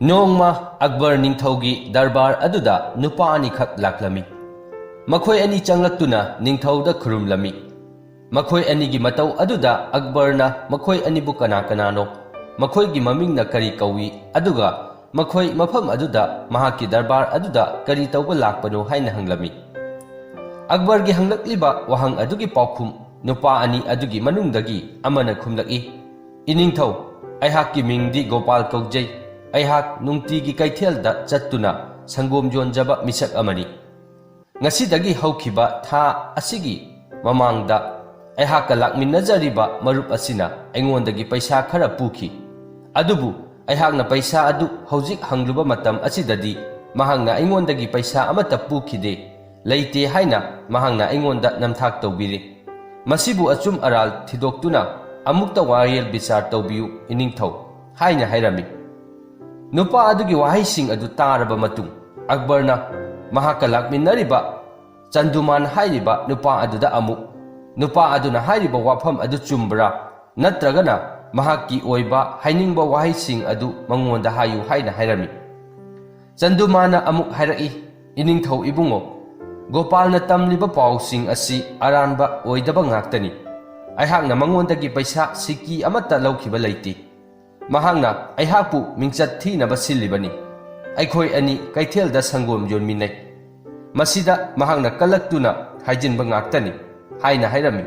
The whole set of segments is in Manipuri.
Nongma Akbar ningthaugi darbar aduda nupa ani khak laklami. Makhoi ani changlaktuna ningthauda khurumlami. Makhoi ani gi matau aduda Akbarna makhoi ani bu kana kanano. Makhoi gi mamingna kari kawi aduga makhoi mafam aduda mahaki darbar aduda kari tauba lakpano haina hanglami. Akbar gi hanglakliba wahang adugi paukhum nupa ani adugi manungdagi amana khumlaki. Iningthau aihakki mingdi Gopal kaujai. Aihak nungtigi kaithelda chattuna sangom jonjaba misak amani. Ngasidagi haukiba tha asigi mamangda aihak lakminnajariba marup asina aingondagi paisa khara puki. Adubu aihakna paisa adu hojik hangluba matam asidadi mahangna aingondagi paisa amata pukide leite haina mahangna aingonda namthak tawbiri. Masibu achum aral thidoktuna amukta wariyel bichar tawbiu iningthau haina hairami. Nupa adugi wahaising adu taraba matung Akbarna mahaka lakminnariba Chanduman hairiba nupa aduda amuk nupa aduna hairiba wafam adu chumbra natragana mahaki oiba hainingba wahaising adu mangonda hayu haina hairami. Chandumana amuk hairai iningthau ibungo Gopalna tamliba pausing asi aranba oidaba ngaktani. Aihakna mangondagi paisa siki amata laukiba leiti. Mahangna aihakpu mingchat thina basilibani. Aikhoi ani kaithelda sangom jonminai. Masida mahangna kalaktuna haijinba ngaktani haina hairami.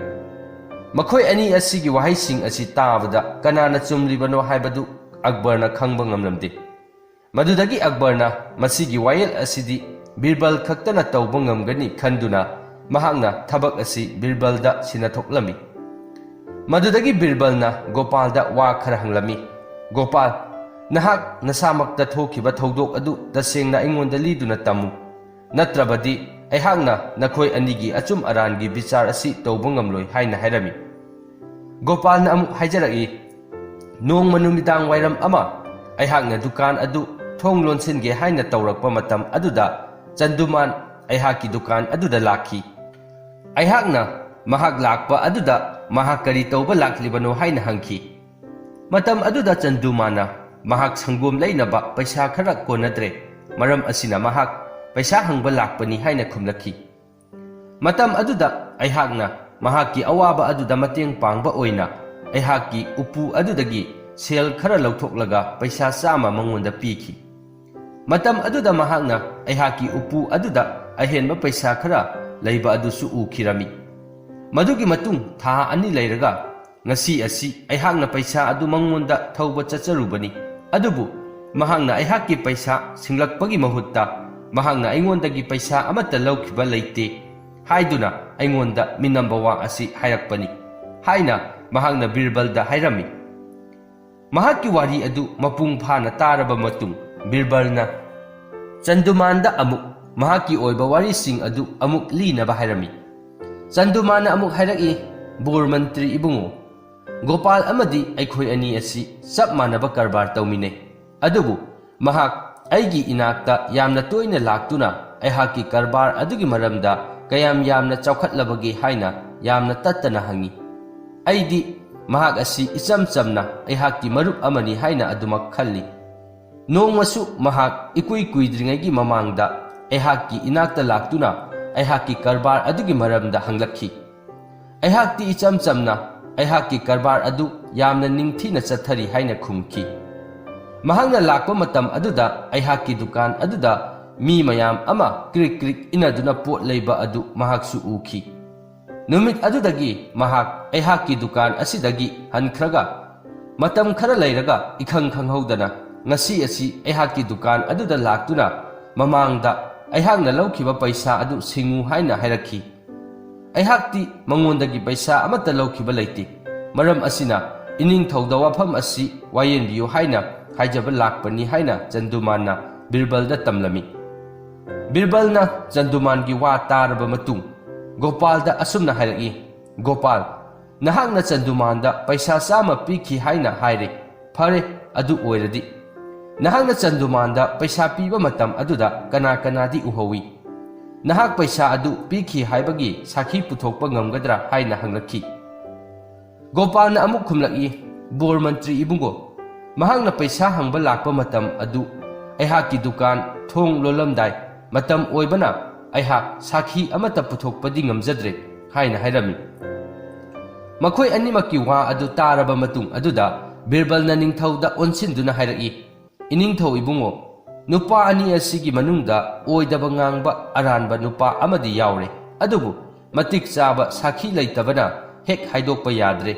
Makhoi ani asigi wahaising asi tabada kanana chumlibano haibadu Akbarna khangba ngamlamde. Madudagi Akbarna masigi wayel asidi Birbal khaktana tawba ngamgani khanduna mahangna thabak asi Birbalda sinathoklami. Madudagi Birbalna Gopalda wa khara hanglami. Gopal, nahak nasamakta thokiba thodok adu tasengna aingonda liduna tamu. Natrabadi aihakna nakhoi anigi achum arangi bichar asi tawba ngamloi haina hairami. Gopalna amuk haijaraki nong manumidang wairam ama aihakna dukan adu thong lonsinge haina tawrakpa matam aduda Chanduman aihaki dukan aduda lakhi. Aihakna mahak lakpa aduda mahakari tawba laklibano haina hangki. Matam aduda Chandumana mahak sanggom lainaba paisa khara konadre maram asina mahak paisa hangba lakpani haina khumlaki. Matam aduda aihakna mahaki awaba aduda mateng pangba oina aihaki upu adudagi sel khara lauthoklaga paisa sama mangonda piki. Matam aduda mahakna aihaki upu aduda ahenba paisa khara leiba adusu ukirami. Madugi matung tha ani leiraga ngasi asi aihakna paisa adu mangonda thauba chacharubani. Adubu mahangna aihaki paisa singlakpagi mahutta mahangna aingondagi paisa amata laukiba leite haiduna aingonda minamba wa asi hairakpani haina mahangna Birbalda hairami. Mahaki wari adu mapung phana taraba matung Birbalna Chandumanda amuk mahaki oiba warising adu amuk linaba hairami. Chandumana amuk hairaki Bor Mantri ibungo Gopal amadi aikhoi ani asi sab manaba karbar tawminai. Adubu mahak aigi inakta yamna toina laktuna aihaki karbar adugi maramda kayam yamna chawkhatlabagi haina yamna tattana hangi. Aidi mahak asi icham chamna aihaki marup amani haina adumak khalli. Nongmasu mahak ikui kuidringagi mamangda aihaki inakta laktuna aihaki karbar adugi maramda hanglakhi. Aihakti icham chamna aihaki karbar adu yamna ningthina chathari haina khumki. Mahangna lakpa matam aduda aihaki dukan aduda mi mayam ama krik krik inaduna pot leiba adu mahaksu uki. Numit adudagi mahak aihaki dukan asidagi hankhraga matam khara leiraga ikhang khanghaudana ngasi asi aihaki dukan aduda laktuna mamangda aihakna laukiba paisa adu singu haina hairakhi. Aihakti mangondagi paisa amata laukiba leiti. Maram asina iningthauda wafam asi wayenbiyu haina haijaba lakpani haina Chandumana Birbalda tamlami. Birbalna Chandumangi wa taraba matung Gopalda asumna hairaki. Gopal, nahakna Chandumanda paisa sama piki haina haire. Phare adu oiradi nahakna Chandumanda paisa piba matam aduda kana kanadi uhawi. Nahak paisa adu piki haibagi sakhi puthokpa ngamgadra haina hanglaki. Gopalna amuk khumlaki Bor Mantri ibungo mahakna paisa hangba lakpa matam adu aihakki dukan thong lolamdai matam oibana aihak sakhi amata puthokpadi ngamjadre haina hairami makhoi animaki wa adu taraba matung aduda Birbalna ningthauda onsinduna hairaki iningthau ibungo nupa ani asigi manungda oidaba ngangba aranba nupa amadi yaure adubu matik chaba sakhi leitabana hek haidokpa yadre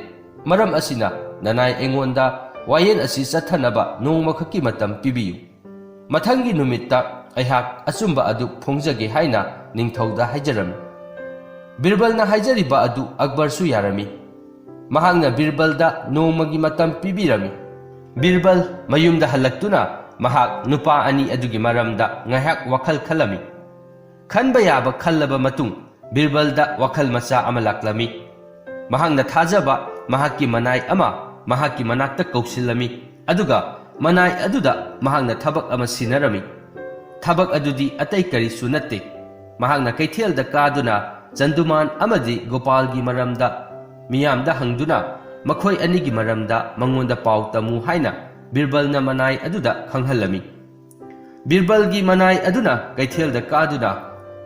maram asina nanai engonda wayen asi chathanaba nongma khaki matam pibiyu mathangi numitta aihak asumba adu phongjage haina ningthauda haijarami Birbalna haijariba adu Akbar su yarami mahangna Birbalda nongmagi matam pibirami Birbal mayumda halaktuna mahak nupa ani adugi maramda ngahak wakhal khalami khanba yaba khallaba matung Birbalda wakhal macha ama laklami mahangna thajaba mahakki manai ama mahakki manakta kausilami aduga manai aduda mahangna thabak ama sinarami thabak adudi atai kari sunatte mahangna kaithelda kaduna Chanduman amadi Gopalgi maramda miyamda hangduna makhoi anigi maramda mangonda pau tamu haina Birbalna manai aduda khanghalami Birbalgi manai aduna kaithelda kaduna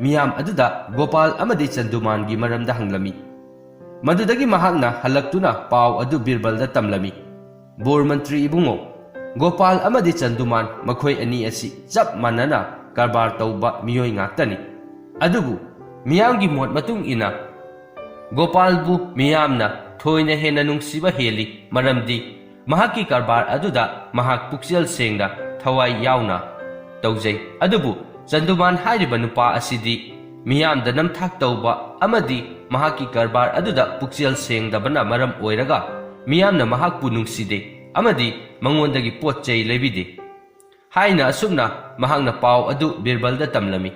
miyam aduda Gopal amadi Chandumangi maramda hanglami madudagi mahakna halaktuna pau adu Birbalda tamlami bor mantri ibungo Gopal amadi Chanduman makhoi ani asi chap manana karbar tauba miyoi ngaktani adubu miyamgi mot matung ina Gopalbu miyamna thoina hena nungsiba heli maramdi mahaki karbar aduda mahak puksel sengda thawai yauna taujai adubu Chanduman hairiba nupa asidi miyamda namthak tauba amadi mahaki karbar aduda puksel sengdabana maram oiraga miyamna mahakpu nungside amadi mangondagi potchai lebide haina asumna mahakna pau adu Birbalda tamlami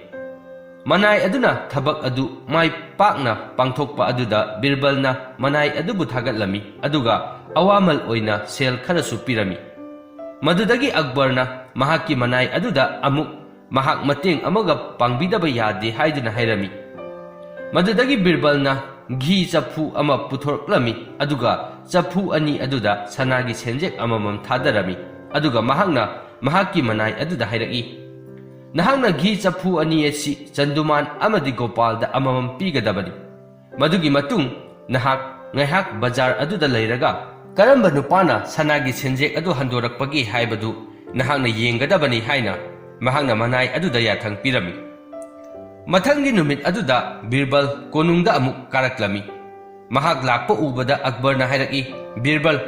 manai aduna thabak adu mai pakna pangthokpa aduda Birbalna manai adubu thagatlami aduga awamal oina sel kharasu pirami madudagi Akbarna mahakki manai aduda amuk mahak mateng amaga pangbidaba yade haiduna hairami madudagi Birbalna ghi chapu ama puthorklami aduga chapu ani aduda sanagi senjek amamam thadarami aduga mahakna mahakki manai aduda hairaki nahangna ghi chapu ani asi Chanduman amadi Gopalda amamam pigadabani madugi matung nahak ngaihak bazar aduda leiraga karamba nupana sanagi senjek adu handorakpagi haibadu nahangna yengadabani haina mahangna manai aduda yathang pirami mathangi numit aduda Birbal konungda amuk karaklami mahak lakpa ubada Akbarna hairaki Birbal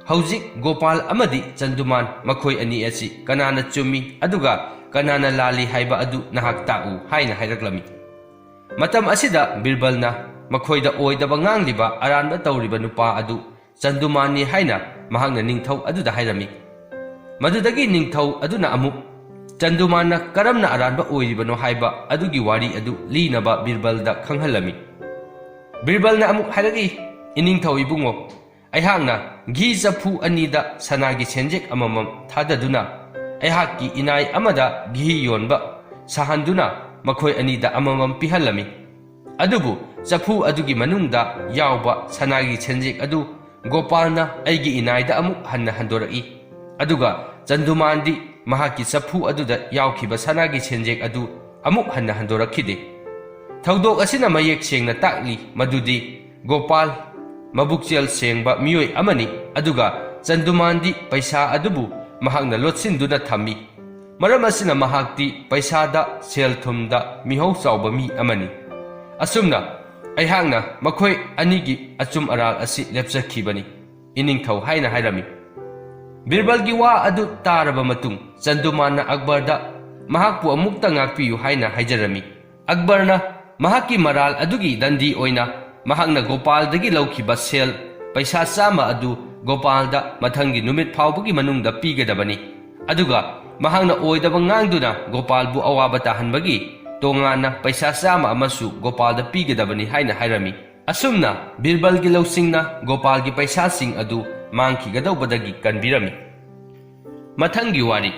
haujik Gopal amadi Chanduman makhoi ani asi kanana chumi aduga kanana lali haiba adu nahak ta'u haina hairaklami matam asida Birbalna makhoida oidaba ngangliba aranba tawriba nupa adu Chandumanni haina mahangna ningthau aduda hairami madudagi ningthau aduna amuk Chandumanna karamna aranba oiribano haiba adugi wari adu linaba Birbalda khanghalami Birbalna amuk hairagi iningthau ibungo aihangna ghi chapu anida sanagi senjek amamam thadaduna aihakki inai amada ghi yonba sahanduna makhoi anida amamam pihalami adubu chapu adugi manungda yawba sanagi senjek adu Gopalna aigi inaida amuk hanna handoraki aduga Chandumandi mahaki chapu aduda yawkhiba sanagi senjek adu amuk hanna handorakhide thaudok asina mayek sengna takli madudi Gopal mabukchel sengba miyoi amani aduga Chandumandi paisa adubu mahakna lotsinduna thami maram asina mahakti paisada sel thumda mihau chawba mi amani asumna aihangna makhoi anigi achum aral asi lepchakhibani iningthau haina hairami Birbalgi wa adu taraba matung Chandumanna Akbarda mahakpu amukta ngakpiyu haina haijarami Akbarna mahakki maral adugi dandi oina mahakna Gopaldagi laukhiba sel paisa chama adu Gopalda mathangi numit phawbugi manungda pigadabani aduga mahangna oidaba ngangduna Gopalbu awaba tahanbagi tongana paisa chama amasu Gopalda pigadabani haina hairami asumna Birbalgi lausingna Gopalgi paisa sing adu mangkhigadawbadagi kanbirami mathangi wari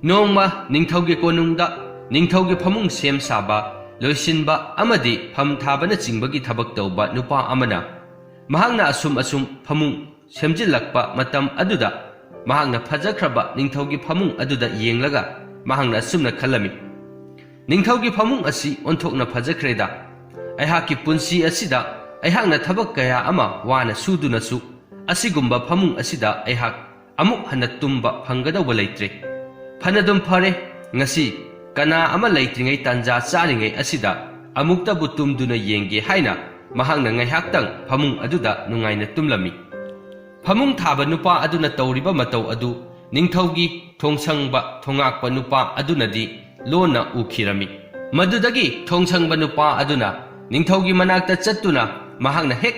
nongma ningthauge konungda ningthauge phamung sem saba loisinba amadi pham thabana chingbagi thabak tawba nupa amana mahangna asum phamung semjilakpa matam aduda mahakna phajakraba ningthaugi phamung aduda yenglaga mahakna asumna khalami ningthaugi phamung asi onthokna phajakreda aihaki punsi asida aihakna thabak kaya ama wana suduna su asigumba phamung asida aihak amuk hana tumba phanggadawba leitre phanadum phare ngasi kana ama leitringai tanja charingai asida amuktabu tumduna yenge haina mahakna ngaihaktang phamung aduda nungaina tumlami phamung thaba nupa aduna tawriba matau adu ningthaugi thongsangba thongakpa nupa adunadi lona ukhirami madudagi thongsangba nupa aduna ningthaugi manakta chattuna mahakna hek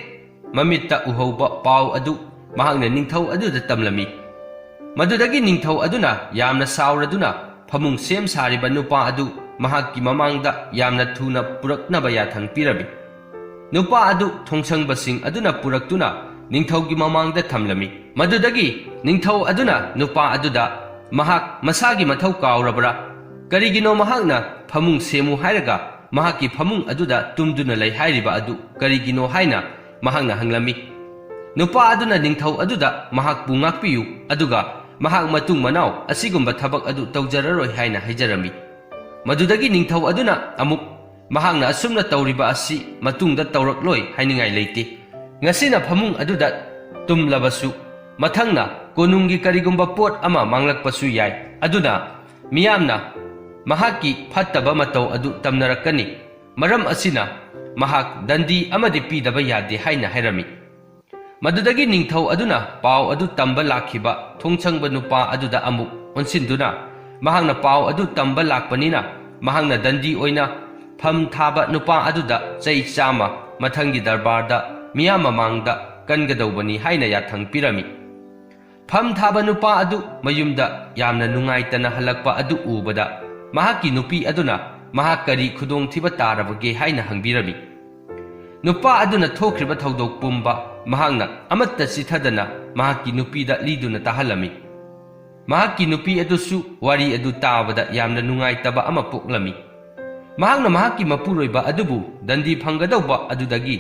mamitta uhauba pau adu mahakna ningthau aduda tamlami madudagi ningthau aduna yamna sauraduna phamung sem sariba nupa adu mahakki mamangda yamna thuna puraknaba yathang pirami nupa adu thongsangba-sing aduna puraktuna ningthaugi mamangda thamlami madudagi ningthau aduna nupa aduda mahak masagi mathau kaurabra karigino mahakna phamung semu hairaga mahakki phamung aduda tumduna lei hairiba adu karigino haina mahakna hanglami nupa aduna ningthau aduda mahakpu ngakpiyu aduga mahak matung manau asigumba thabak adu tawjararoi haina haijarami madudagi ningthau aduna amuk mahakna asumna tawriba asi matungda tawrakloi hainingai leite ngasina phamung aduda tumlabasu mathangna konunggi karigumba pot ama manglakpasu yai aduna miyamna mahakki phattaba matau adu tamnarakani maram asina mahak dandi amadi pidaba yade haina hairami madudagi ningthau aduna pau adu tamba lakhiba thongchangba nupa aduda amuk onsinduna mahakna pau adu tamba lakpanina mahakna dandi oina pham thaba nupa aduda chai chama mathangi darbarda miyam mamangda kangadawbani haina yathang pirami pham thaba nupa adu mayumda yamna nungaitana halakpa adu ubada mahakki nupi aduna mahak kari khudong thiba tarabage haina hangbirami nupa aduna thokriba thaudok pumba mahakna amatta sithadana mahakki nupida liduna tahalami mahakki nupi adusu wari adu tabada yamna nungaitaba ama poklami mahakna mahakki mapuroiba adubu dandi phangadawba adudagi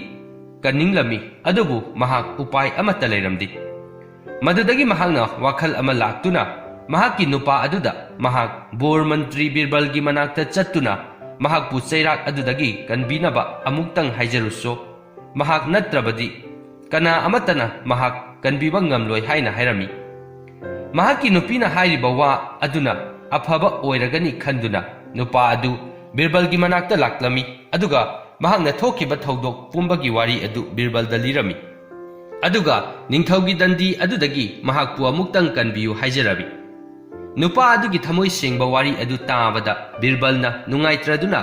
kaninglami adubu mahak upai amata leiramdi madudagi mahakna wakhal ama laktuna mahakki nupa aduda mahak bor mantri birbalgi manakta chattuna mahakpu chairak adudagi kanbinaba amuktang haijaruso mahak natrabadi kana amatana mahak kanbiba ngamloi haina hairami mahakki nupina hairiba wa aduna afaba oiragani khanduna nupa adu birbalgi manakta laklami aduga mahakna thokiba thaudok pumbagi wari adu birbalda lirami aduga ningthaugi dandi adudagi mahakpu amuktang kanbiyu haijarabi nupa adugi thamoi sengba wari adu tabada birbalna nungaitraduna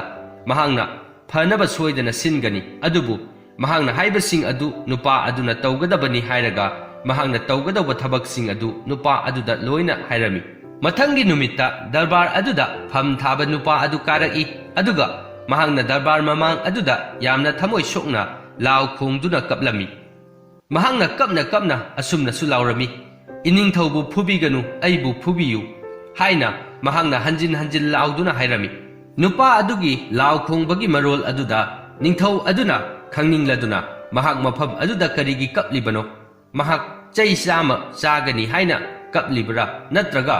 mahakna phanaba soidana singani adubu mahakna haibasing adu nupa aduna tawgadabani hairaga mahakna tawgadaba thabaksing adu nupa aduda loina hairami mathangi numitta darbar aduda pham thaba nupa adu karaki aduga mahakna darbar mamang aduda yamna thamoi sokna law khongduna kaplami mahakna kapna asumna sulaurami iningthaubu phubiganu aibu phubiyu haina mahakna hanjin lauduna hairami nupa adugi law khongbagi marol aduda ningthau aduna khangningladuna mahak mafam aduda karigi kaplibano mahak chai sama chagani haina kaplibra natraga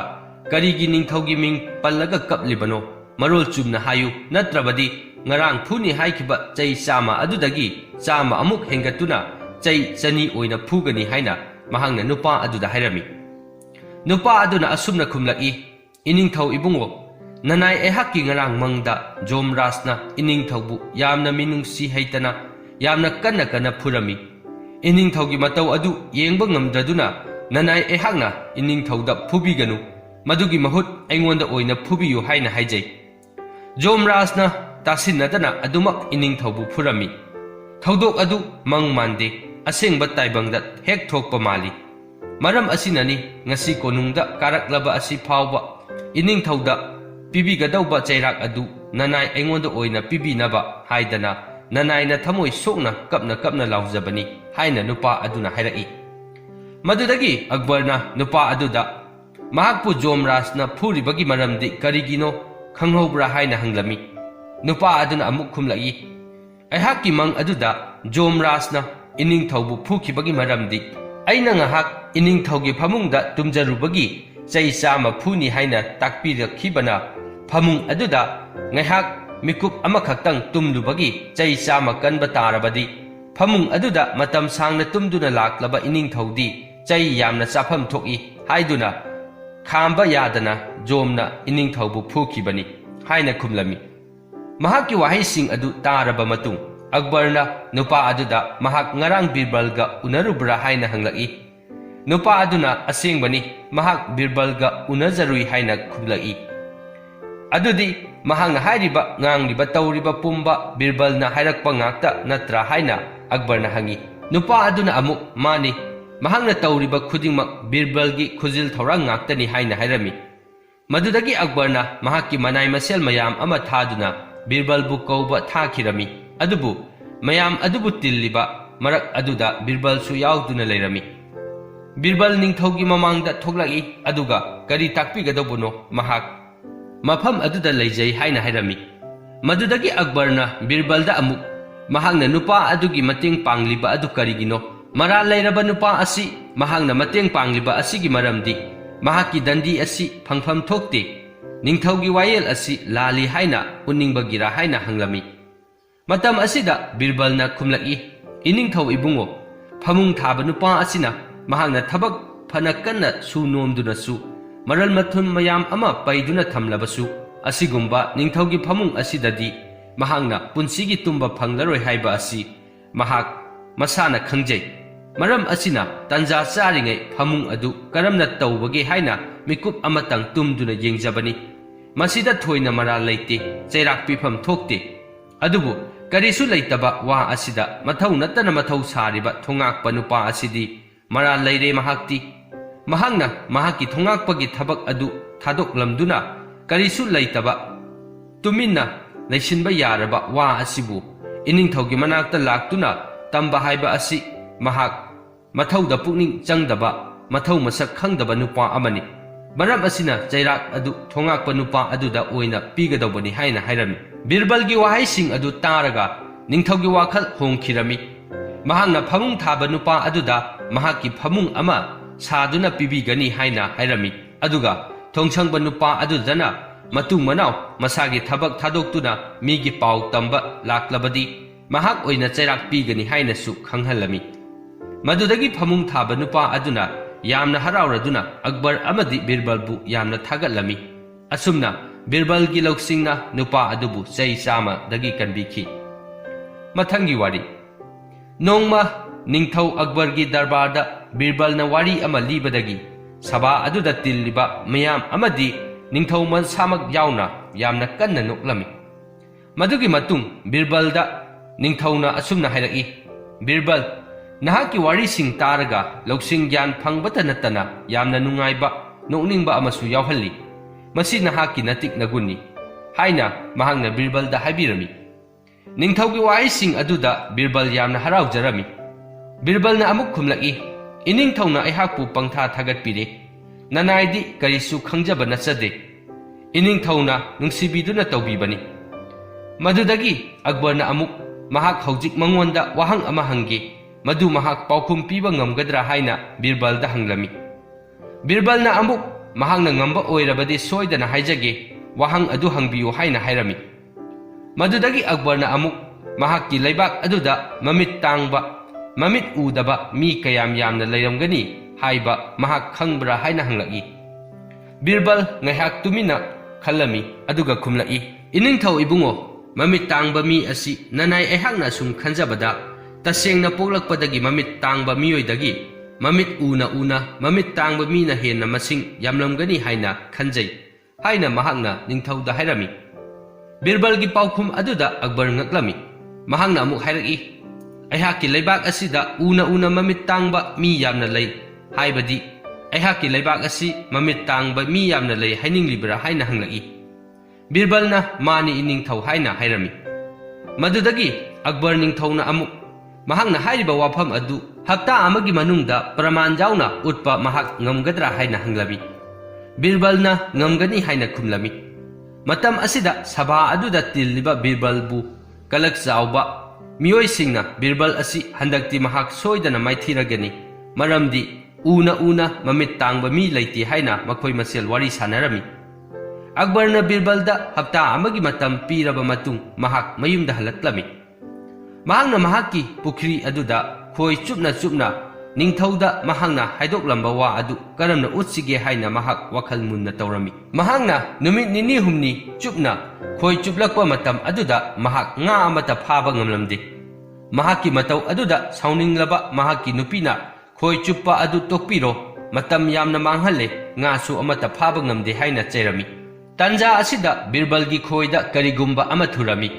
karigi ningthaugi ming pallaga kaplibano marol chumna hayu natrabadi ngarang phuni haikiba chai sama adudagi sama amuk hengatuna chai chani oina phugani haina mahakna nupa aduda hairami nupa aduna asumna khumlaki iningthau ibungo nanai ehakki ngarang mangda jomrasna iningthaubu yamna minungsi haitana yamna kanna phurami iningthaugi matau adu yengba ngamdraduna nanai ehakna iningthauda phubiganu madugi mahut aingonda oina phubiyu haina haijai jomrasna tasinadana adumak iningthaubu phurami thaudok adu mangmande asengba taibangda hek thokpa mali maram asinani ngasi konungda karaklaba asi phawba iningthauda pibigadawba chairak adu nanai aingonda oina pibinaba haidana nanaina thamoi sokna kapna laujabani haina nupa aduna hairai madudagi akbarna nupa aduda mahakpu jomrasna phuribagi maramdi karigino khanghobra haina hanglami nupa aduna amuk khumlai aihakki mang aduda jomrasna iningthaubu phukibagi maramdi ꯑꯩꯅ ꯉꯍꯥꯛ ꯏꯅꯤꯡꯊꯧꯒꯤ ꯐꯃꯨꯡꯗ ꯇꯨꯝꯖꯔꯨꯕꯒꯤ ꯆꯩ 100 ꯐꯨꯅꯤ ꯍꯥꯏꯅ ꯇꯥꯛꯄꯤꯔꯛꯈꯤꯕꯅ ꯐꯃꯨꯡ ꯑꯗꯨꯗ ꯉꯥꯏꯍꯥꯛ ꯃꯤꯀꯨꯞ ꯑꯃꯈꯛꯇꯪ ꯇꯨꯝꯂꯨꯕꯒꯤ ꯆꯩ 100 ꯀꯟꯕ ꯇꯥꯔꯕꯗꯤ ꯐꯃꯨꯡ ꯑꯗꯨꯗ ꯃꯇꯝ ꯁꯥꯡꯅ ꯇꯨꯝꯗꯨꯅ ꯂꯥꯛꯂꯕ ꯏꯅꯤꯡꯊꯧꯗꯤ ꯆꯩ ꯌꯥꯝꯅ ꯆꯥꯐꯝ ꯊꯣꯛꯏ ꯍꯥꯏꯗꯨꯅ ꯈꯥꯝꯕ ꯌꯥꯗꯅ ꯖꯣꯝꯅ ꯏꯅꯤꯡꯊꯧꯕꯨ ꯐꯨꯈꯤꯕꯅꯤ ꯍꯥꯏꯅ ꯈꯨꯝꯂꯝꯃꯤ꯫ ꯃꯍꯥꯛꯀꯤ ꯋꯥꯍꯩꯁꯤꯡ ꯑꯗꯨ ꯇꯥꯔꯕ ꯃꯇꯨꯡ ꯑꯛꯕꯔꯅ ꯅꯨꯄꯥ ꯑꯗꯨꯗ ꯃꯍꯥꯛ ꯉꯔꯥꯡ ꯕꯤꯔꯕꯜꯒ ꯎꯅꯔꯨꯕ꯭ꯔꯥ ꯍꯥꯏꯅ ꯍꯪꯂꯛꯏ꯫ ꯅꯨꯄꯥ ꯑꯗꯨꯅ ꯑꯁꯦꯡꯕꯅꯤ ꯃꯍꯥꯛ ꯕꯤꯔꯕꯜꯒ ꯎꯅꯖꯔꯨꯏ ꯍꯥꯏꯅ ꯈꯨꯝꯂꯛꯏ꯫ ꯑꯗꯨꯗꯤ ꯃꯍꯥꯛꯅ ꯍꯥꯏꯔꯤꯕ ꯉꯥꯡꯂꯤꯕ ꯇꯧꯔꯤꯕ ꯄꯨꯝꯕ ꯕꯤꯔꯕꯜꯅ ꯍꯥꯏꯔꯛꯄ ꯉꯥꯛꯇ ꯅꯠꯇ꯭ꯔꯥ ꯍꯥꯏꯅ ꯑꯛꯕꯔꯅ ꯍꯪꯉꯤ꯫ ꯅꯨꯄꯥ ꯑꯗꯨꯅ ꯑꯃꯨꯛ ꯃꯥꯅꯤ ꯃꯍꯥꯛꯅ ꯇꯧꯔꯤꯕ ꯈꯨꯗꯤꯡꯃꯛ ꯕꯤꯔꯕꯜꯒꯤ ꯈꯨꯖꯤꯜ ꯊꯧꯔꯥꯡ ꯉꯥꯛꯇꯅꯤ ꯍꯥꯏꯅ ꯍꯥꯏꯔꯝꯃꯤ꯫ ꯃꯗꯨꯗꯒꯤ ꯑꯛꯕꯔꯅ ꯃꯍꯥꯛꯀꯤ ꯃꯅꯥꯏ ꯃꯁꯦꯜ ꯃꯌꯥꯝ ꯑꯃ ꯊꯥꯗꯨꯅ ꯕꯤꯔꯕꯜꯕꯨ ꯀꯧꯕ ꯊꯥꯈꯤꯔꯝꯃꯤ꯫ ꯑꯗꯨꯕꯨ ꯃꯌꯥꯝ ꯑꯗꯨꯕꯨ ꯇꯤꯜꯂꯤꯕ ꯃꯔꯛ ꯑꯗꯨꯗ ꯕꯤꯔꯕꯜꯁꯨ ꯌꯥꯎꯗꯨꯅ ꯂꯩꯔꯝꯃꯤ꯫ ꯕꯤꯔꯕꯜ ꯅꯤꯡꯊꯧꯒꯤ ꯃꯃꯥꯡꯗ ꯊꯣꯛꯂꯛꯏ ꯑꯗꯨꯒ ꯀꯔꯤ ꯇꯥꯛꯄꯤꯒꯗꯧꯕꯅꯣ ꯃꯍꯥꯛ ꯃꯐꯝ ꯑꯗꯨꯗ ꯂꯩꯖꯩ ꯍꯥꯏꯅ ꯍꯥꯏꯔꯝꯃꯤ꯫ ꯃꯗꯨꯗꯒꯤ ꯑꯛꯕꯔꯅ ꯕꯤꯔꯕꯜꯗ ꯑꯃꯨꯛ ꯃꯍꯥꯛꯅ ꯅꯨꯄꯥ ꯑꯗꯨꯒꯤ ꯃꯇꯦꯡ ꯄꯥꯡꯂꯤꯕ ꯑꯗꯨ ꯀꯔꯤꯒꯤꯅꯣ? ꯃꯔꯥꯜ ꯂꯩꯔꯕ ꯅꯨꯄꯥ ꯑꯁꯤ ꯃꯍꯥꯛꯅ ꯃꯇꯦꯡ ꯄꯥꯡꯂꯤꯕ ꯑꯁꯤꯒꯤ ꯃꯔꯝꯗꯤ ꯃꯍꯥꯛꯀꯤ ꯗꯟꯗꯤ ꯑꯁꯤ ꯐꯪꯐꯝ ꯊꯣꯛꯇꯦ, ꯅꯤꯡꯊꯧꯒꯤ ꯋꯥꯌꯦꯜ ꯑꯁꯤ ꯂꯥꯜꯂꯤ ꯍꯥꯏꯅ ꯎꯠꯅꯤꯡꯕꯒꯤꯔꯥ ꯍꯥꯏꯅ ꯍꯪꯂꯝꯃꯤ꯫ ꯃꯇꯝ ꯑꯁꯤꯗ ꯕꯤꯔꯕꯜꯅ ꯈꯨꯝꯂꯛꯏ, ꯏꯅꯤꯡꯊꯧ ꯏꯕꯨꯡꯉꯣ, ꯐꯃꯨꯡ ꯊꯥꯕ ꯅꯨꯄꯥ ꯑꯁꯤꯅ ꯃꯍꯥꯛꯅ ꯊꯕꯛ ꯐꯅ ꯀꯟꯅ ꯁꯨ ꯅꯣꯝꯗꯨꯅꯁꯨ ꯃꯔꯜ ꯃꯊꯨꯝ ꯃꯌꯥꯝ ꯑꯃ ꯄꯩꯗꯨꯅ ꯊꯝꯂꯕꯁꯨ ꯑꯁꯤꯒꯨꯝꯕ ꯅꯤꯡꯊꯧꯒꯤ ꯐꯃꯨꯡ ꯑꯁꯤꯗꯗꯤ ꯃꯍꯥꯛꯅ ꯄꯨꯟꯁꯤꯒꯤ ꯇꯨꯝꯕ ꯐꯪꯂꯔꯣꯏ ꯍꯥꯏꯕ ꯑꯁꯤ ꯃꯍꯥꯛ ꯃꯁꯥꯅ ꯈꯪꯖꯩ꯫ ꯃꯔꯝ ꯑꯁꯤꯅ ꯇꯟꯖꯥ ꯆꯥꯔꯤꯉꯩ ꯐꯃꯨꯡ ꯑꯗꯨ ꯀꯔꯝꯅ ꯇꯧꯕꯒꯦ ꯍꯥꯏꯅ ꯃꯤꯀꯨꯞ ꯑꯃꯇꯪ ꯇꯨꯝꯗꯨꯅ ꯌꯦꯡꯖꯕꯅꯤ꯫ ꯃꯁꯤꯗ ꯊꯣꯏꯅ ꯃꯔꯥꯜ ꯂꯩꯇꯦ, ꯆꯩꯔꯥꯛ ꯄꯤꯐꯝ ꯊꯣꯛꯇꯦ꯫ ꯑꯗꯨꯕꯨ ꯀꯔꯤꯁꯨ ꯂꯩꯇꯕ ꯋꯥ ꯑꯁꯤꯗ ꯃꯊꯧ ꯅꯠꯇꯅ ꯃꯊꯧ ꯁꯥꯔꯤꯕ ꯊꯣꯉꯥꯛꯄ ꯅꯨꯄꯥ ꯑꯁꯤꯗꯤ ꯃꯔꯥꯜ ꯂꯩꯔꯦ ꯃꯍꯥꯛꯇꯤ꯫ ꯃꯍꯥꯛꯅ ꯃꯍꯥꯛꯀꯤ ꯊꯣꯉꯥꯛꯄꯒꯤ ꯊꯕꯛ ꯑꯗꯨ ꯊꯥꯗꯣꯛꯂꯝꯗꯨꯅ ꯀꯔꯤꯁꯨ ꯂꯩꯇꯕ ꯇꯨꯃꯤꯟꯅ ꯂꯩꯁꯤꯟꯕ ꯌꯥꯔꯕ ꯋꯥ ꯑꯁꯤꯕꯨ ꯏꯅꯤꯡꯊꯧꯒꯤ ꯃꯅꯥꯛꯇ ꯂꯥꯛꯇꯨꯅ ꯇꯝꯕ ꯍꯥꯏꯕ ꯑꯁꯤ ꯃꯍꯥꯛ ꯃꯊꯧꯗ ꯄꯨꯛꯅꯤꯡ ꯆꯪꯗꯕ, ꯃꯊꯧ ꯃꯁꯛ ꯈꯪꯗꯕ ꯅꯨꯄꯥ ꯑꯃꯅꯤ꯫ ꯃꯔꯝ ꯑꯁꯤꯅ ꯆꯩꯔꯥꯛ ꯑꯗꯨ ꯊꯣꯉꯥꯛꯄ ꯅꯨꯄꯥ ꯑꯗꯨꯗ ꯑꯣꯏꯅ ꯄꯤꯒꯗꯧꯕꯅꯤ ꯍꯥꯏꯅ ꯍꯥꯏꯔꯝꯃꯤ꯫ ꯕꯤꯔꯕꯜꯒꯤ ꯋꯥꯍꯩꯁꯤꯡ ꯑꯗꯨ ꯇꯥꯔꯒ ꯅꯤꯡꯊꯧꯒꯤ ꯋꯥꯈꯜ ꯍꯣꯡꯈꯤꯔꯝꯃꯤ꯫ ꯃꯍꯥꯛꯅ ꯐꯃꯨꯡ ꯊꯥꯕ ꯅꯨꯄꯥ ꯑꯗꯨꯗ ꯃꯍꯥꯛꯀꯤ ꯐꯃꯨꯡ ꯑꯃ ꯁꯥꯗꯨꯅ ꯄꯤꯕꯤꯒꯅꯤ ꯍꯥꯏꯅ ꯍꯥꯏꯔꯝꯃꯤ꯫ ꯑꯗꯨꯒ ꯊꯣꯡꯁꯪꯕ ꯅꯨꯄꯥ ꯑꯗꯨꯗꯅ ꯃꯇꯨꯡ ꯃꯅꯥꯎ ꯃꯁꯥꯒꯤ ꯊꯕꯛ ꯊꯥꯗꯣꯛꯇꯨꯅ ꯃꯤꯒꯤ ꯄꯥꯎ ꯇꯝꯕ ꯂꯥꯛꯂꯕꯗꯤ ꯃꯍꯥꯛ ꯑꯣꯏꯅ ꯆꯩꯔꯥꯛ ꯄꯤꯒꯅꯤ ꯍꯥꯏꯅꯁꯨ ꯈꯪꯍꯜꯂꯝꯃꯤ꯫ ꯃꯗꯨꯗꯒꯤ ꯐꯃꯨꯡ ꯊꯥꯕ ꯅꯨꯄꯥ ꯑꯗꯨꯅ ꯌꯥꯝꯅ ꯍꯔꯥꯎꯔꯗꯨꯅ ꯑꯛꯕꯔ ꯑꯃꯗꯤ ꯕꯤꯔꯕꯜꯕꯨ ꯌꯥꯝꯅ ꯊꯥꯒꯠꯂꯝꯃꯤ꯫ ꯑꯁꯨꯝꯅ ꯕꯤꯔꯕꯜꯒꯤ ꯂꯧꯁꯤꯡꯅ ꯅꯨꯄꯥ ꯑꯗꯨꯕꯨ ꯆꯩ 100 ꯀꯟꯕꯤꯈꯤ꯫ ꯃꯊꯪꯒꯤ ꯋꯥꯔꯤ꯫ ꯅꯣꯡꯃ ꯅꯤꯡꯊꯧ ꯑꯛꯕꯔꯒꯤ ꯗꯔꯕꯥꯔꯗ ꯕꯤꯔꯕꯜꯅ ꯋꯥꯔꯤ ꯑꯃ ꯂꯤꯕꯗꯒꯤ ꯁꯚꯥ ꯑꯗꯨꯗ ꯇꯤꯜꯂꯤꯕ ꯃꯌꯥꯝ ꯑꯃꯗꯤ ꯅꯤꯡꯊꯧ ꯃꯁꯥꯃꯛ ꯌꯥꯎꯅ ꯌꯥꯝꯅ ꯀꯟꯅ ꯅꯣꯛꯂꯝꯃꯤ꯫ ꯃꯗꯨꯒꯤ ꯃꯇꯨꯡ ꯕꯤꯔꯕꯜꯗ ꯅꯤꯡꯊꯧꯅ ꯑꯁꯨꯝꯅ ꯍꯥꯏꯔꯛꯏ, ꯕꯤꯔꯕꯜ, ꯅꯍꯥꯛꯀꯤ ꯋꯥꯔꯤꯁꯤꯡ ꯇꯥꯔꯒ ꯂꯧꯁꯤꯡ ꯒ꯭ꯌꯥꯟ ꯐꯪꯕꯇ ꯅꯠꯇꯅ ꯌꯥꯝꯅ ꯅꯨꯡꯉꯥꯏꯕ, ꯅꯣꯛꯅꯤꯡꯕ ꯑꯃꯁꯨ ꯌꯥꯎꯍꯜꯂꯤ꯫ ꯃꯁꯤ ꯅꯍꯥꯛꯀꯤ ꯅꯇꯤꯛ ꯅꯒꯨꯟꯅꯤ ꯍꯥꯏꯅ ꯃꯍꯥꯛꯅ ꯕꯤꯔꯕꯜꯗ ꯍꯥꯏꯕꯤꯔꯝꯃꯤ꯫ ꯅꯤꯡꯊꯧꯒꯤ ꯋꯥꯍꯩꯁꯤꯡ ꯑꯗꯨꯗ ꯕꯤꯔꯕꯜ ꯌꯥꯝꯅ ꯍꯔꯥꯎꯖꯔꯝꯃꯤ꯫ ꯕꯤꯔꯕꯜꯅ ꯑꯃꯨꯛ ꯈꯨꯝꯂꯛꯏ, ꯏꯅꯤꯡꯊꯧꯅ ꯑꯩꯍꯥꯛꯄꯨ ꯄꯪꯊꯥ ꯊꯥꯒꯠꯄꯤꯔꯦ, ꯅꯅꯥꯏꯗꯤ ꯀꯔꯤꯁꯨ ꯈꯪꯖꯕ ꯅꯠꯆꯗꯦ, ꯏꯅꯤꯡꯊꯧꯅ ꯅꯨꯡꯁꯤꯕꯤꯗꯨꯅ ꯇꯧꯕꯤꯕꯅꯤ꯫ ꯃꯗꯨꯗꯒꯤ ꯑꯛꯕꯔꯅ ꯑꯃꯨꯛ ꯃꯍꯥꯛ ꯍꯧꯖꯤꯛ ꯃꯉꯣꯟꯗ ꯋꯥꯍꯪ ꯑꯃ ꯍꯪꯒꯦ, ꯃꯗꯨ ꯃꯍꯥꯛ ꯄꯥꯎꯈꯨꯝ ꯄꯤꯕ ꯉꯝꯒꯗ꯭ꯔꯥ ꯍꯥꯏꯅ ꯕꯤꯔꯕꯜꯗ ꯍꯪꯂꯝꯃꯤ꯫ ꯕꯤꯔꯕꯜꯅ ꯑꯃꯨꯛ ꯃꯍꯥꯛꯅ ꯉꯝꯕ ꯑꯣꯏꯔꯕꯗꯤ ꯁꯣꯏꯗꯅ ꯍꯥꯏꯖꯒꯦ, ꯋꯥꯍꯪ ꯑꯗꯨ ꯍꯪꯕꯤꯌꯨ ꯍꯥꯏꯅ ꯍꯥꯏꯔꯝꯃꯤ꯫ ꯃꯗꯨꯗꯒꯤ ꯑꯛꯕꯔꯅ ꯑꯃꯨꯛ ꯃꯍꯥꯛꯀꯤ ꯂꯩꯕꯥꯛ ꯑꯗꯨꯗ ꯃꯃꯤꯠ ꯇꯥꯡꯕ, ꯃꯃꯤꯠ ꯎꯗꯕ ꯃꯤ ꯀꯌꯥꯝ ꯌꯥꯝꯅ ꯂꯩꯔꯝꯒꯅꯤ ꯍꯥꯏꯕ ꯃꯍꯥꯛ ꯈꯪꯕ꯭ꯔꯥ ꯍꯥꯏꯅ ꯍꯪꯂꯛꯏ꯫ ꯕꯤꯔꯕꯜ ꯉꯥꯏꯍꯥꯛ ꯇꯨꯃꯤꯟꯅ ꯈꯜꯂꯝꯃꯤ ꯑꯗꯨꯒ ꯈꯨꯝꯂꯛꯏ, ꯏꯅꯤꯡꯊꯧ ꯏꯕꯨꯡꯉꯣ, ꯃꯃꯤꯠ ꯇꯥꯡꯕ ꯃꯤ ꯑꯁꯤ ꯅꯅꯥꯏ ꯑꯩꯍꯥꯛꯅ ꯑꯁꯨꯝ ꯈꯟꯖꯕꯗ ꯇꯁꯦꯡꯅ ꯄꯣꯛꯂꯛꯄꯗꯒꯤ ꯃꯃꯤꯠ ꯇꯥꯡꯕ ꯃꯤꯑꯣꯏꯗꯒꯤ ꯃꯃꯤꯠ ꯎꯅ ꯃꯃꯤꯠ ꯇꯥꯡꯕ ꯃꯤꯅ ꯍꯦꯟꯅ ꯃꯁꯤꯡ ꯌꯥꯝꯂꯝꯒꯅꯤ ꯍꯥꯏꯅ ꯈꯟꯖꯩ ꯍꯥꯏꯅ ꯃꯍꯥꯛꯅ ꯅꯤꯡꯊꯧꯗ ꯍꯥꯏꯔꯝꯃꯤ꯫ ꯕꯤꯔꯕꯜꯒꯤ ꯄꯥꯎꯈꯨꯝ ꯑꯗꯨꯗ ꯑꯛꯕꯔ ꯉꯛꯂꯝꯃꯤ꯫ ꯃꯍꯥꯛꯅ ꯑꯃꯨꯛ ꯍꯥꯏꯔꯛꯏ, ꯑꯩꯍꯥꯛꯀꯤ ꯂꯩꯕꯥꯛ ꯑꯁꯤꯗ ꯎꯅ ꯃꯃꯤꯠ ꯇꯥꯡꯕ ꯃꯤ ꯌꯥꯝꯅ ꯂꯩ, ꯍꯥꯏꯕꯗꯤ ꯑꯩꯍꯥꯛꯀꯤ ꯂꯩꯕꯥꯛ ꯑꯁꯤ ꯃꯃꯤꯠ ꯇꯥꯡꯕ ꯃꯤ ꯌꯥꯝꯅ ꯂꯩ ꯍꯥꯏꯅꯤꯡꯂꯤꯕ꯭ꯔꯥ ꯍꯥꯏꯅ ꯍꯪꯂꯛꯏ꯫ ꯕꯤꯔꯕꯜꯅ ꯃꯥꯅꯤ ꯏꯅꯤꯡꯊꯧ ꯍꯥꯏꯅ ꯍꯥꯏꯔꯝꯃꯤ꯫ ꯃꯗꯨꯗꯒꯤ ꯑꯛꯕꯔ ꯅꯤꯡꯊꯧꯅ ꯑꯃꯨꯛ ꯃꯍꯥꯛꯅ ꯍꯥꯏꯔꯤꯕ ꯋꯥꯐꯝ ꯑꯗꯨ ꯍꯞꯇꯥ ꯑꯃꯒꯤ ꯃꯅꯨꯡꯗ ꯄ꯭ꯔꯃꯥꯟ ꯌꯥꯎꯅ ꯎꯠꯄ ꯃꯍꯥꯛ ꯉꯝꯒꯗ꯭ꯔꯥ ꯍꯥꯏꯅ ꯍꯪꯂꯝꯃꯤ꯫ ꯕꯤꯔꯕꯜꯅ ꯉꯝꯒꯅꯤ ꯍꯥꯏꯅ ꯈꯨꯝꯂꯝꯃꯤ꯫ ꯃꯇꯝ ꯑꯁꯤꯗ ꯁꯚꯥ ꯑꯗꯨꯗ ꯇꯤꯜꯂꯤꯕ ꯕꯤꯔꯕꯜꯕꯨ ꯀꯂꯛ ꯆꯥꯎꯕ ꯃꯤꯑꯣꯏꯁꯤꯡꯅ ꯕꯤꯔꯕꯜ ꯑꯁꯤ ꯍꯟꯗꯛꯇꯤ ꯃꯍꯥꯛ ꯁꯣꯏꯗꯅ ꯃꯥꯏꯊꯤꯔꯒꯅꯤ, Maramdi una mamit tangba mi leiti haina makhoi masel wari sanarami. Akbarna Birbalda hapta amagi matam piraba matung mahak mayumda halatlami. Mahangna mahaki pukri aduda khoi chupna ningthauda mahangna haidoklamba wa adu karamna utsige haina mahak wakhal munna tawrami. Mahangna numit nini humni chupna khoi chuplakpa matam aduda mahak nga amata phaba ngamlamde. Mahaki matau aduda sauninglaba mahaki nupina khoi chuppa adu tokpiro matam yamna manghalle nga su amata phaba ngamde haina chairami. Tanja asida Birbalgi khoida karigumba ama thurami.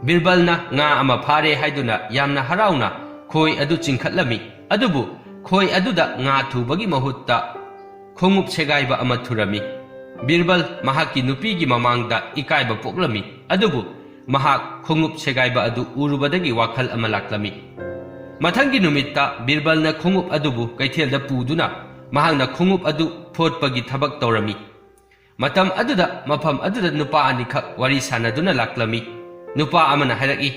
Birbalna nga ama phare haiduna yamna harauna khoi adu chingkhatlami. Adubu khoi aduda nga thubagi mahutta khongup segaiba ama thurami. Birbal mahaki nupigi mamangda ikaiba poklami. Adubu mahak khongup segaiba adu urubadagi wakhal ama laklami. Mathangi numitta Birbalna khongup adubu kaithelda puduna mahangna khongup adu photpagi thabak tawrami. Matam aduda mafam aduda nupa anikak wari sanaduna laklami. Nupa amana hairaki.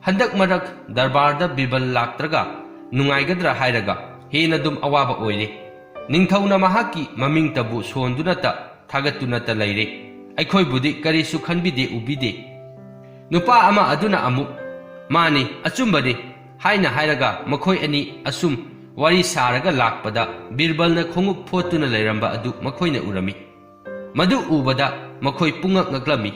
Handak marak darbarda Birbal laktraga nungaigadra hairaga hena dum awaba oire. Ningthauna mahaki maming tabu sondunata thagatunata laire. Aikhoi budi karisu khanbide ubide. Nupa ama aduna amuk mani achumbani haina hairaga makhoi ani asum wari saraga lakpada Birbalna khongup photuna lairamba adu makhoina urami. Madu ubada makhoi pungak ngaklami.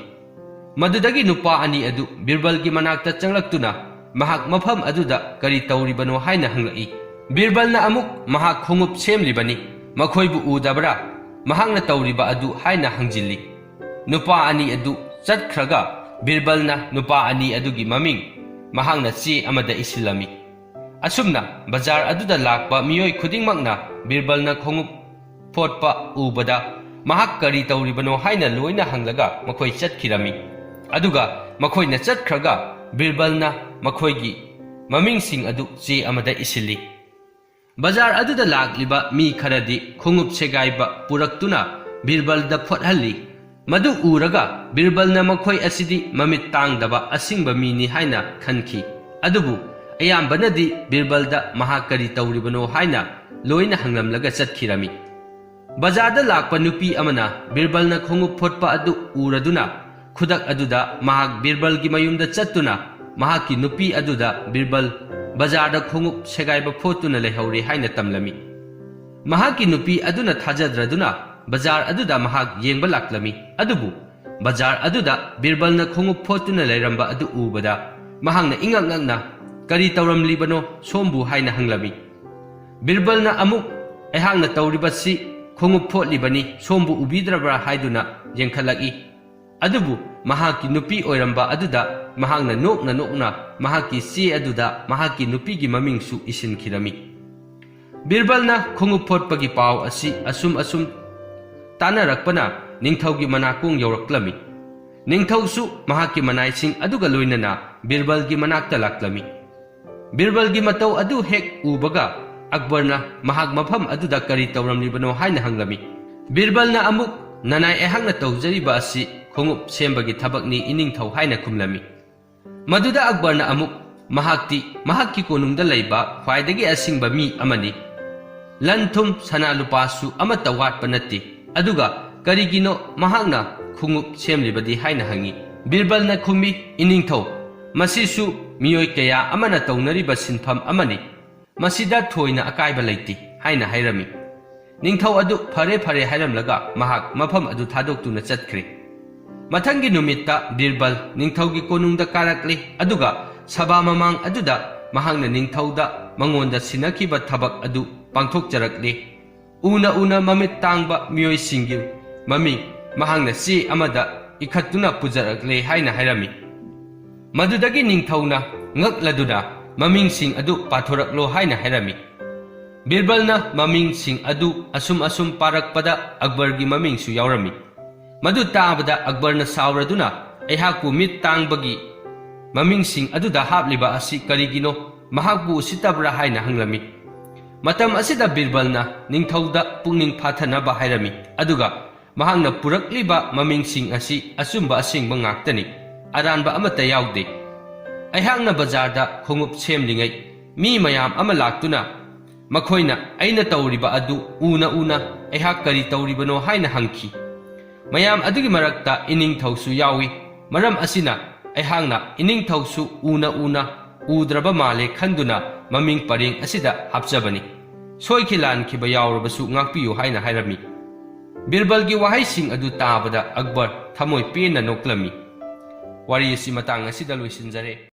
Madudagi nupa ani adu Birbalgi manakta changlaktuna mahak mafam aduda kari tawribano haina hanglai. Birbalna amuk mahak khongup semlibani makhoibu udabra mahangna tawriba adu haina hangjilli. Nupa ani adu chatkhraga Birbalna nupa ani adugi maming mahangna che amada isilami. Asumna bazar aduda lakpa miyoi khudingmakna Birbalna khongup photpa ubada mahak kari tawribano haina loina hanglaga makhoi chatkirami. Aduga makhoina chatkhraga Birbalna makhoigi mamingsing adu che amada isilli. Bazar aduda lakliba mi kharadi khongup segaiba puraktuna Birbalda phothalli. Madu uraga Birbalna makhoi asidi mamit tangdaba asingba mini haina khanki. Adubu ayambanadi Birbalda mahak kari tawribano haina loina hanglamlaga chatkirami. Bazarda lakpa nupi amana Birbalna khongup photpa adu uraduna khudak aduda mahak Birbalgi mayumda chattuna mahaki nupi aduda Birbal bazarda khongup segaiba photuna lehauri haina tamlami. Mahaki nupi aduna thajadraduna bazar aduda mahak yengba laklami. Adubu bazar aduda Birbalna khongup photuna leiramba adu ubada mahangna ingangangna kari tawramlibano sombu haina hanglami. Birbalna amuk ehangna tawribasi khongup photlibani sombu ubidrabra haiduna yengkhalaki. Adubu mahaki nupi oiramba aduda mahangna nokna mahaki che aduda mahaki nupigi mamingsu isinkhirami. Birbalna khongup photpagi paw asi asum tanarakpana ningthaugi manakung yawraklami. Ningthausu mahaki manaising aduga loinana Birbalgi manakta laklami. Birbalgi matau adu hek ubaga Akbarna mahak mafam aduda kari tawramlibano haina hanglami. Birbalna amuk nanai ehangna tawjariba asi khongup sembagi thabakni iningthau haina kumlami. Maduda Akbarna amuk mahakki konungda laiba khwaidagi asingba mi amani. Lanthum sana lupasu amata watpa natti. Aduga karigino mahakna khongup semlibadi haina hangi. Birbalna khumi iningthau masisu miyoi kaya amana tawnariba sinpham amani. Masida thoina akaiba laiti haina hairami. Ningthau adu fare hairamlaga mahak mafam adu thadoktuna chatkre. Mathangi numitta Birbal ningthaugi konungda karakli aduga saba mamang aduda mahangna ningthauda mangonda sinakiba thabak adu pangthokjarakli. Una mamit tangba miyoi singil mami mahangna che amada ikhattuna pujarakle haina hairami. Madudagi ningthauna ngakladuna mamingsing adu pathoraklo haina hairami. Birbalna mamingsing adu asum parakpada Akbargi mamingsu yaurami. Madu taabada Akbarna sauraduna aihakpu mit tangbagi mamingsing aduda hapliba asi karigino mahakpu sitabra haina hanglami. Matam asida Birbalna ningthauda pungning phathanaba hairami. Aduga mahangna purakliba mamingsing asi asumba asingba ngaktani. Aranba amata yaude. Aihangna bazarda khongup semlingai mi mayam ama laktuna ꯃꯈꯣꯏꯅ ꯑꯩꯅ ꯇꯧꯔꯤꯕ ꯑꯗꯨ ꯎꯅ ꯎꯅ ꯑꯩꯍꯥꯛ ꯀꯔꯤ ꯇꯧꯔꯤꯕꯅꯣ ꯍꯥꯏꯅ ꯍꯪꯈꯤ꯫ ꯃꯌꯥꯝ ꯑꯗꯨꯒꯤ ꯃꯔꯛꯇ ꯏꯅꯤꯡꯊꯧꯁꯨ ꯌꯥꯎꯏ꯫ ꯃꯔꯝ ꯑꯁꯤꯅ ꯑꯩꯍꯥꯛꯅ ꯏꯅꯤꯡꯊꯧꯁꯨ ꯎꯅ ꯎꯅ ꯎꯗ꯭ꯔꯕ ꯃꯥꯜꯂꯦ ꯈꯟꯗꯨꯅ ꯃꯃꯤꯡ ꯄꯔꯦꯡ ꯑꯁꯤꯗ ꯍꯥꯞꯆꯕꯅꯤ꯫ ꯁꯣꯏꯈꯤ ꯂꯥꯟꯈꯤꯕ ꯌꯥꯎꯔꯕꯁꯨ ꯉꯥꯛꯄꯤꯌꯨ ꯍꯥꯏꯅ ꯍꯥꯏꯔꯝꯃꯤ꯫ ꯕꯤꯔꯕꯜꯒꯤ ꯋꯥꯍꯩꯁꯤꯡ ꯑꯗꯨ ꯇꯥꯕꯗ ꯑꯛꯕꯔ ꯊꯃꯣꯏ ꯄꯦꯟꯅ ꯅꯣꯛꯂꯝꯃꯤ꯫ ꯋꯥꯔꯤ ꯑꯁꯤ ꯃꯇꯥꯡ ꯑꯁꯤꯗ ꯂꯣꯏꯁꯤꯟꯖꯔꯦ꯫